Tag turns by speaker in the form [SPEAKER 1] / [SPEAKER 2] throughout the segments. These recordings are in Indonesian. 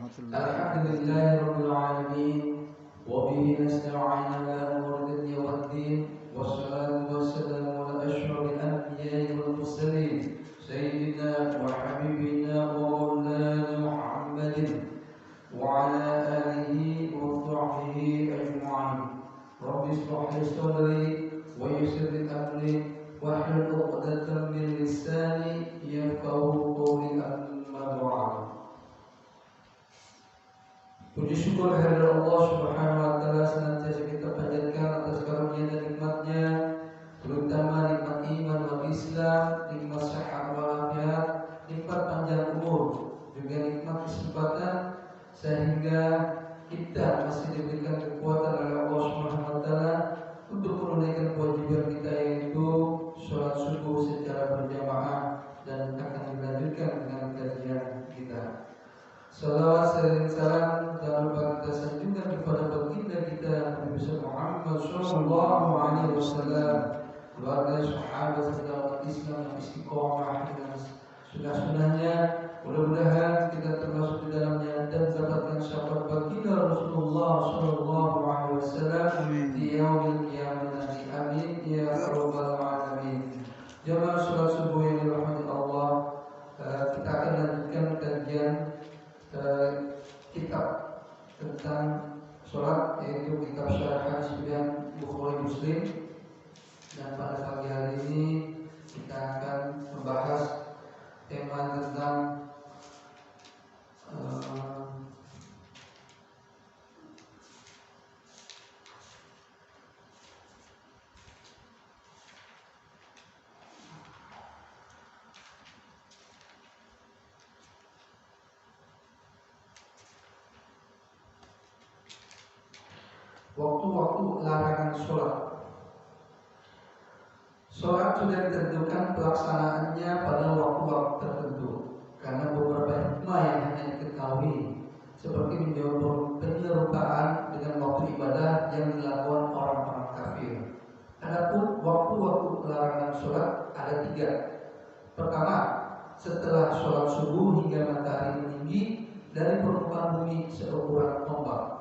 [SPEAKER 1] warahmatullahi
[SPEAKER 2] الحمد لله رب العالمين وبه نستعين على أمور الدنيا والدين والصلاة والسلام على أشرف الأنبياء والمرسلين سيدنا وحبيبنا ومولانا محمد وعلى آله وصحبه أجمعين. رب اشرح لي صدري ويسر لي أمري واحلل عقدة من لساني يفقهوا قولي أما بعد. Puji syukur kehadirat Allah Subhanahu wa taala senantiasa kita panjatkan atas karunia dan nikmatnya, terutama nikmat iman wal Islam, nikmat sehat walafiat, nikmat panjang umur, juga nikmat kesempatan sehingga kita masih diberikan kekuatan oleh Allah Subhanahu wa taala untuk menunaikan kewajiban kita, yaitu sholat subuh secara berjamaah, dan akan dilanjutkan dengan kajian kita. Salawat serta salam dan lupa kita sanjungkan kepada baginda kita Nabi besar Muhammad sallallahu alaihi wasallam, keluarga, sahabat serta umat Islam yang istiqomah dengan sunnah-sunnahnya. Mudah-mudahan kita termasuk di dalamnya dan mendapatkan syafaat baginda Rasulullah sallallahu alaihi wasallam di yaumil qiyamah nanti. Amin ya rabbal alamin. Jamaah salat subuh yang dirahmati Allah, kita akan lanjutkan kajian kitab tentang sholat, yaitu kitab Syarah Hadis Bukhari Muslim. Dan pada pagi hari ini kita akan membahas tema tentang waktu-waktu larangan sholat. Sholat sudah ditentukan pelaksanaannya pada waktu-waktu tertentu karena beberapa hikmah yang hanya diketahui, seperti penyerupaan dengan waktu ibadah yang dilakukan orang-orang kafir. Adapun waktu-waktu larangan sholat ada 3. Pertama, setelah sholat subuh hingga matahari meninggi dari permukaan bumi seukuran tombak.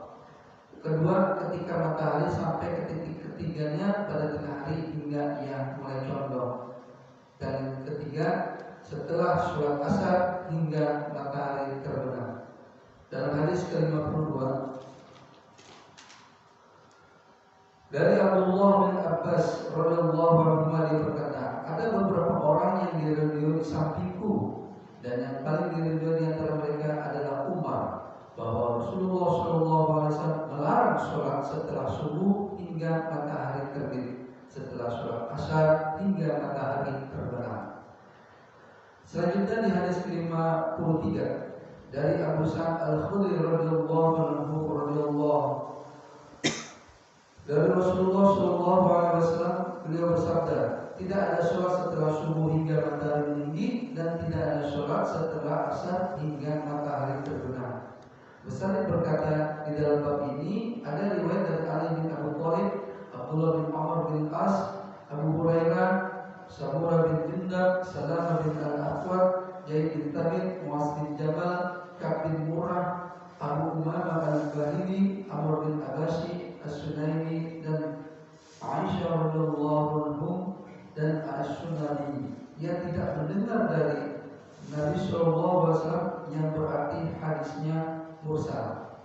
[SPEAKER 2] Kedua, ketika matahari sampai ke titik ketiganya pada tengah hari hingga ia mulai condong. Dan ketiga, setelah sholat asar hingga matahari terbenam. Dalam hadis ke-52 dari Abdullah bin Abbas radhiyallahu anhu, dia berkata, ada beberapa orang yang diridhoi di sampingku, dan yang paling diridhoi di antara mereka adalah Umar, bahwa Rasulullah SAW melarang sholat setelah subuh hingga matahari terbit, setelah sholat asar hingga matahari terbenam. Selanjutnya di hadis ke-53 dari Abu Sa'id Al-Khudri radhiyallahu anhu, dari Rasulullah SAW, beliau bersabda, tidak ada sholat setelah subuh hingga matahari meninggi, dan tidak ada sholat setelah asar hingga matahari terbenam. Besar berkata, di dalam bab ini ada riwayat dari Ali bin Abi Thalib, Abdullah bin Amr bin As, Abu Hurairah, Samurah bin Jundab, Salamah bin Al-Aqwad, Zaid bin Thabit, Muaz bin Jabal, Ka'b bin Murrah, Abu Umamah Al-Bahili, Amr bin Abashi, As-Sunaimi, dan Aisyah radhiyallahu anhum dan As-Sunani, yang tidak mendengar dari Nabi SAW, yang berarti hadisnya mursal.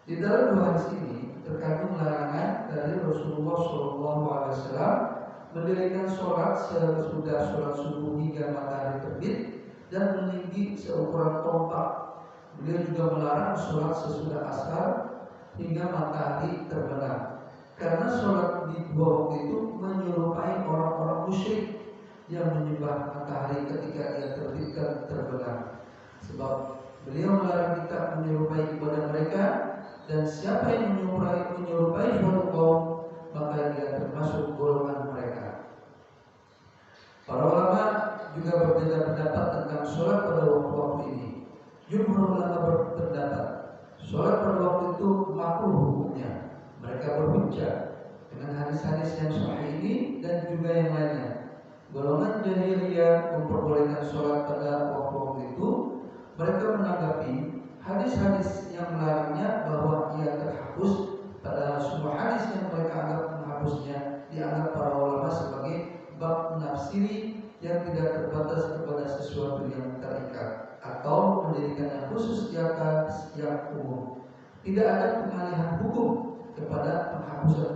[SPEAKER 2] Di dalam 2 hadis ini terkandung larangan dari Rasulullah SAW mendirikan sholat sesudah sholat subuh hingga matahari terbit dan meninggi seukuran tombak. Beliau juga melarang sholat sesudah asar hingga matahari terbenam, karena sholat di 2 waktu itu menyerupai orang-orang musyrik yang menyembah matahari ketika ia terbit dan terbenam. Sebab beliau melarang kita menyerupai ibadah mereka, dan siapa yang menyerupai suatu kaum, maka dia termasuk golongan mereka. Para ulama juga berbeda pendapat tentang sholat pada waktu-waktu ini. Jumhur ulama berpendapat sholat pada waktu itu makruh hukumnya. Mereka berhujjah dengan hadis-hadis yang sahih ini dan juga yang lainnya. Golongan jahiliyah memperbolehkan sholat pada waktu-waktu itu. Mereka menanggapi hadis-hadis yang melarangnya bahwa ia terhapus, padahal semua hadis yang mereka anggap menghapusnya dianggap para ulama sebagai bab nafsiri yang tidak terbatas kepada sesuatu yang terikat atau menjadikannya khusus di atas yang umum. Tidak ada pengalihan hukum kepada penghapusan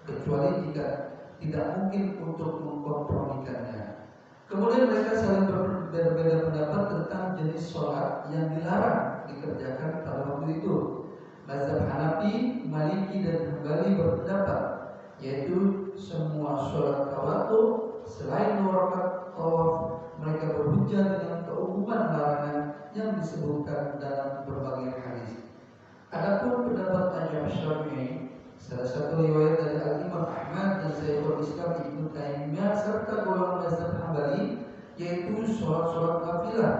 [SPEAKER 2] kecuali jika tidak mungkin untuk mengkompromikannya. Kemudian mereka saling berbeda pendapat tentang jenis sholat yang dilarang dikerjakan pada waktu itu. Mazhab Hanafi, Maliki dan Hambali berpendapat yaitu semua sholat tawadhu selain 2 rakaat tawaf. Mereka berhujjah dengan keumuman larangan yang disebutkan dalam berbagai hadis. Adapun pendapat Imam Syafi'i, salah satu riwayat dari Al-Imam Ahmad dan Syekhul Islam Ibnu Taimiyah serta golongan mazhab Hambali, yaitu sholat-sholat nafilah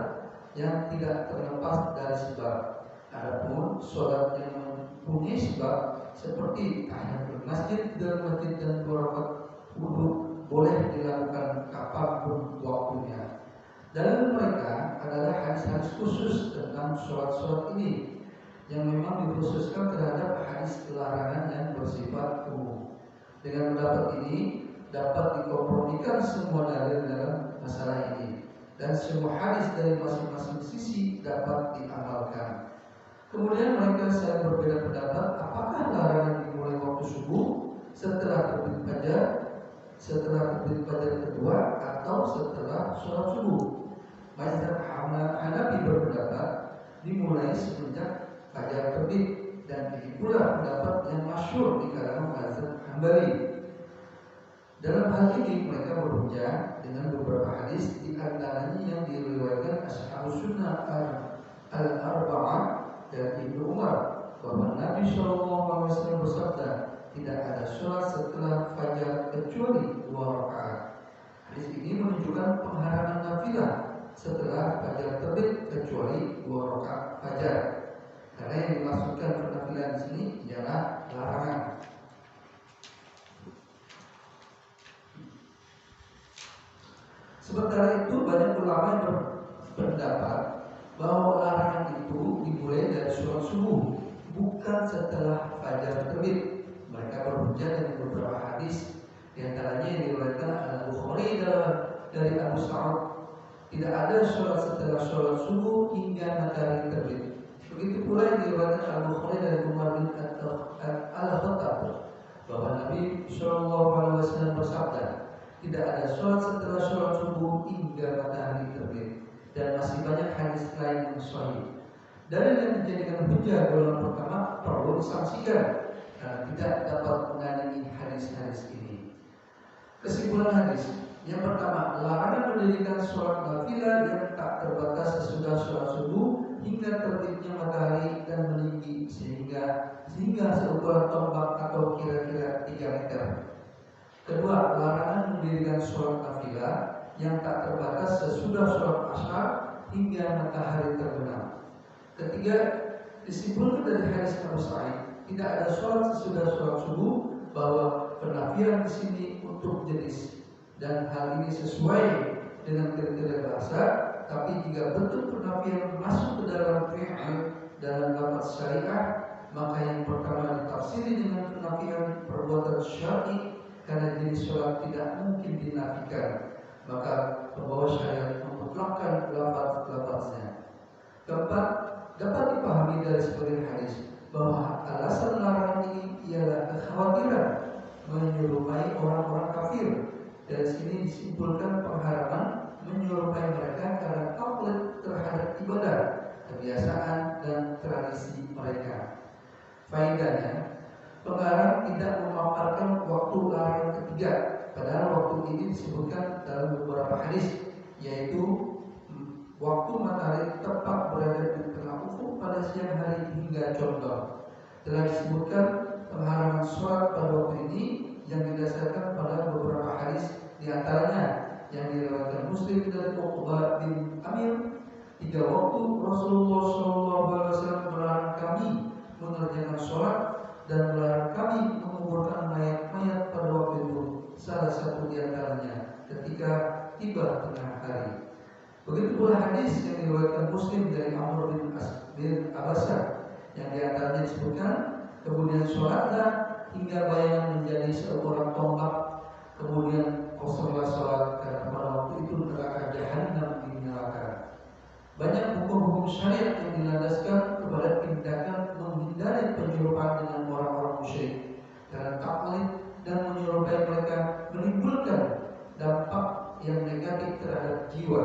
[SPEAKER 2] yang tidak terlepas dari sebab. Adapun sholat yang mempunyai sebab seperti tahiyatul masjid dalam masjid dan 2 rakaat wudu boleh dilakukan kapanpun waktunya. Dalil mereka adalah hadis-hadis khusus tentang sholat-sholat ini yang memang dikhususkan terhadap hadis larangan yang bersifat umum. Dengan pendapat ini dapat dikompromikan semua dalil dalam masalah ini dan semua hadis dari masing-masing sisi dapat diamalkan. Kemudian mereka saling berbeda pendapat apakah larangan dimulai waktu subuh, setelah terbit fajar kedua atau setelah sholat subuh. Mazhab Hanafi berpendapat dimulai semenjak fajar terbit, dan ini pula pendapat yang masyhur di kalangan mazhab Hambali. Dalam hal ini mereka berhujjah dengan beberapa hadis, di antaranya yang diriwayatkan Ashabus Sunnah al-Arba'ah dari Ibnu Umar bahwa Nabi SAW bersabda, tidak ada sholat setelah fajar kecuali 2 rakaat. Hadis ini menunjukkan pengharaman nafilah setelah fajar terbit kecuali 2 rakaat fajar. Karena yang dimaksudkan penafilan di sini ialah larangan. Sementara itu banyak ulama yang berpendapat bahwa larangan itu dimulai dari sholat subuh, bukan setelah fajar terbit. Mereka berhujjah dengan beberapa hadis, di antaranya yang diriwayatkan Al-Bukhari dari Abu Sa'ud, tidak ada sholat setelah sholat subuh hingga matahari terbit. Begitu pula yang diriwayatkan Al-Bukhari dari Umar bin Al-Khattab bahwa Nabi SAW bersabda, tidak ada sholat setelah sholat subuh hingga matahari terbit. Dan masih banyak hadis lain yang sahih. Dalil yang dijadikan hujjah golongan pertama perlu disaksikan karena tidak dapat menandingi hadis-hadis ini. Kesimpulan hadis yang pertama, larangan mendirikan sholat nafilah yang tak terbatas sesudah sholat subuh hingga terbitnya matahari dan meninggi sehingga seukuran tombak atau kira-kira 3 meter. Kedua, larangan mendirikan sholat nafilah yang tak terbatas sesudah sholat asar hingga matahari terbenam. Ketiga, disimpulkan dari hadis Abu Sa'id, tidak ada sholat sesudah sholat subuh, bahwa penafian di sini untuk jenis, dan hal ini sesuai dengan kriteria bahasa. Tapi jika bentuk penafian masuk ke dalam fi'il dalam lafaz syariah, maka yang pertama ditafsiri dengan penafian perbuatan syar'i karena jenis sholat tidak mungkin dinafikan, maka pembawa syariat memutlakkan lafaz-lafaznya. Keempat, dapat dipahami dari sebagian hadis bahwa alasan larangan ini ialah kekhawatiran menyerupai orang-orang kafir. Dari sini disimpulkan pengharaman menyerupai mereka karena taklid terhadap ibadah, kebiasaan dan tradisi mereka. Faedahnya, pengarang tidak memaparkan waktu larangan ketiga, padahal waktu ini disebutkan dalam beberapa hadis, yaitu waktu matahari tepat berada di tengah ufuk pada siang hari hingga condong. Telah disebutkan pengharaman sholat pada waktu ini yang didasarkan pada beberapa hadis, di antaranya yang diriwayatkan Muslim dari Uqbah bin Amir, 3 waktu Rasulullah SAW melarang kami mengerjakan sholat dan melarang kami menguburkan mayat-mayat pada waktu itu. Salah satu di antaranya ketika tiba tengah hari. Begitu pula hadis yang diriwayatkan Muslim dari Amr bin As bin Abasa yang diantaranya disebutkan, kemudian sholatlah hingga bayangan menjadi seorang tombak, kemudian kosonglah sholat karena pada waktu itu neraka jahanam di neraka. Banyak hukum-hukum syariat yang dilandaskan kepada tindakan menghindari penyerupan dengan orang-orang musyrik, karena taklid dan menyerupai mereka menimbulkan dampak yang negatif terhadap jiwa,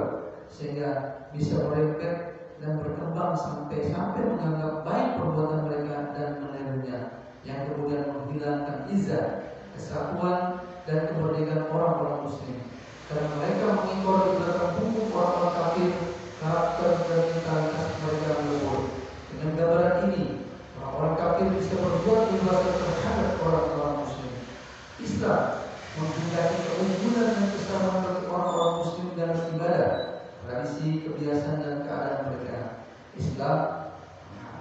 [SPEAKER 2] sehingga bisa merembet dan berkembang sampai menganggap baik perbuatan mereka dan menirunya, yang kemudian menghilangkan izah, kesatuan dan kemerdekaan orang-orang muslim. Karena mereka mengingkar di belakang punggung orang-orang kafir karakter dan mentalitas mereka luhur. Dengan gambaran ini, orang-orang kafir bisa berbuat leluasa terhadap orang-orang muslim. Islam menghendaki keunggulan dan kesamaan bagi orang-orang muslim dalam ibadah, tradisi, kebiasaan dan keadaan mereka. Islam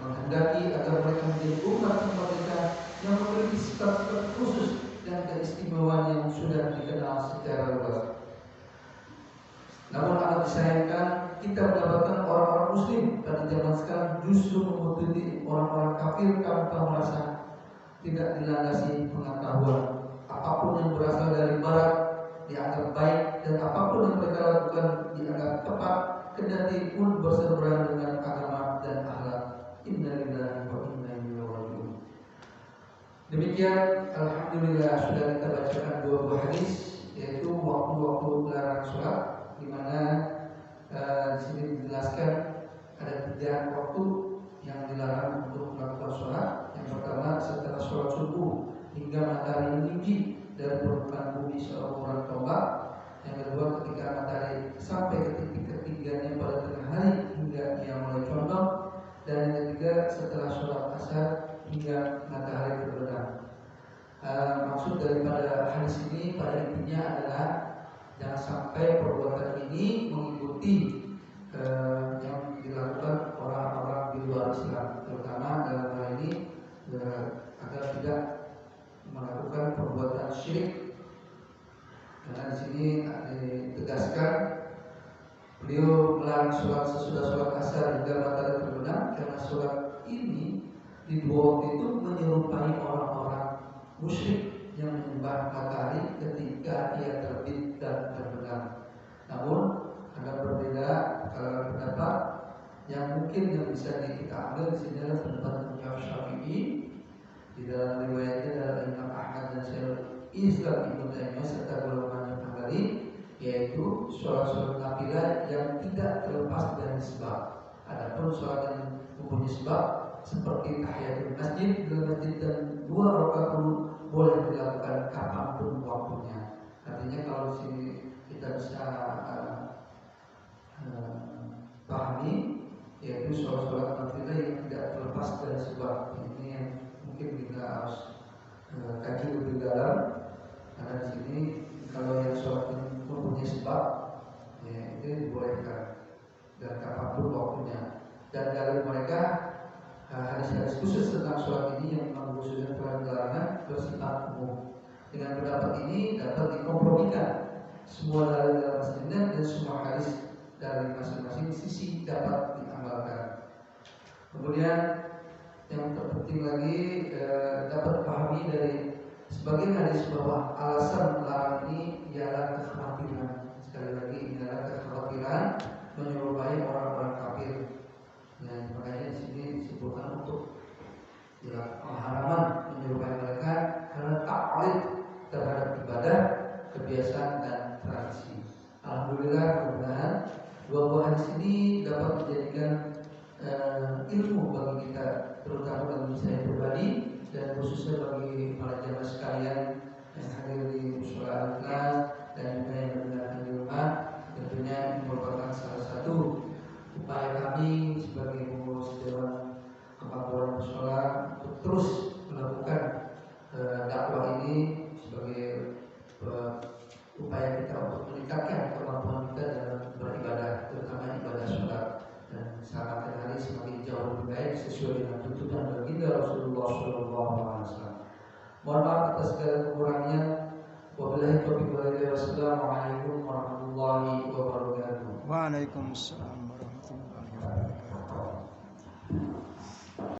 [SPEAKER 2] menghendaki agar mereka menjadi umat yang merdeka yang memiliki sifat-sifat khusus dan keistimewaan yang sudah dikenal secara luas. Namun amat disayangkan, kita mendapatkan orang-orang muslim pada zaman sekarang justru mengikuti orang-orang kafir tanpa merasa, tidak dilandasi pengetahuan. Apapun yang berasal dari barat dianggap baik, dan apapun yang mereka lakukan dianggap tepat, kendati pun berseberangan dengan agama dan akhlak. Innalillahi wa inna ilaihi raji'un. Demikian, alhamdulillah sudah kita bacakan dua buah hadis, yaitu waktu-waktu larang sholat, di mana di sini dijelaskan ada 3 waktu yang dilarang untuk melakukan sholat. Yang pertama setelah sholat subuh hingga matahari meninggi dari permukaan bumi seukuran tombak. Yang kedua ketika matahari sampai ke titik ketiganya pada tengah hari hingga ia mulai condong. Dan yang ketiga setelah sholat asar hingga matahari terbenam. Maksud daripada hadis ini pada intinya adalah jangan sampai perbuatan ini mengikuti yang dilakukan orang-orang di luar Islam, terutama dalam hal ini agar tidak melakukan perbuatan syirik. Karena di sini ditegaskan beliau melarang sholat sesudah sholat asar hingga matahari terbenam, karena sholat ini di 2 waktu itu menyerupai orang-orang musyrik yang menyembah matahari ketika ia terbit dan terbenam. Namun agak berbeda kalau pendapat yang mungkin yang bisa kita ambil di sini adalah pendapat Imam Syafi'i. Di dalam riwayatnya adalah Imam Ahmad dan Syekhul Islam Ibnu Taimiyah serta golongan Hambali, yaitu sholat-sholat nafilah yang tidak terlepas dari sebab. Adapun sholat yang mempunyai sebab seperti tahiyatul masjid, dalam masjid dan 2 rakaat boleh dilakukan kapanpun waktunya. Artinya kalau di sini kita bisa pahami, yaitu sholat-sholat nafilah yang tidak terlepas dari sebab. Ini yang mungkin kita harus kaji lebih dalam, karena di sini kalau yang sholat yang mempunyai sebab, ya itu dibolehkan dan kapanpun waktunya. Dan dari mereka hadis-hadis khusus tentang sholat ini yang memang khususnya larangan bersifat umum. Dengan pendapat ini dapat dikompromikan semua dalil dalam masing-masing dan semua hadis dari masing-masing sisi dapat diamalkan. Kemudian yang terpenting lagi dapat dipahami dari sebagian hadis bahwa alasan melarang ini ialah kekhawatiran. Sekali lagi ini adalah kekhawatiran menyerupai orang-orang kafir. Dan makanya di sini disebutkan untuk pengharaman menyerupai mereka karena taklid terhadap ibadah, kebiasaan dan tradisi. Alhamdulillah, mudah-mudahan 2 buah hadis ini dapat menjadikan ilmu bagi kita, terutama bagi saya pribadi dan khususnya bagi para jamaah sekalian yang hadir di mushola Al-Ikhlas dan juga yang mendengarkan di rumah. Tentunya ini merupakan salah satu upaya kami sebagai pengurus Dewan Kemakmuran Mushola untuk terus melakukan dakwah ini sebagai upaya kita untuk meningkatkan kemampuan kita dalam beribadah, terutama ibadah sholat, dan semakin hari semakin jauh lebih baik sesuai dengan tuntunan baginda Rasulullah SAW. Mohon maaf atas segala kekurangannya. Wabillahi taufiq wal hidayah. Wassalamualaikum warahmatullahi wabarakatuh.
[SPEAKER 1] Waalaikumsalam.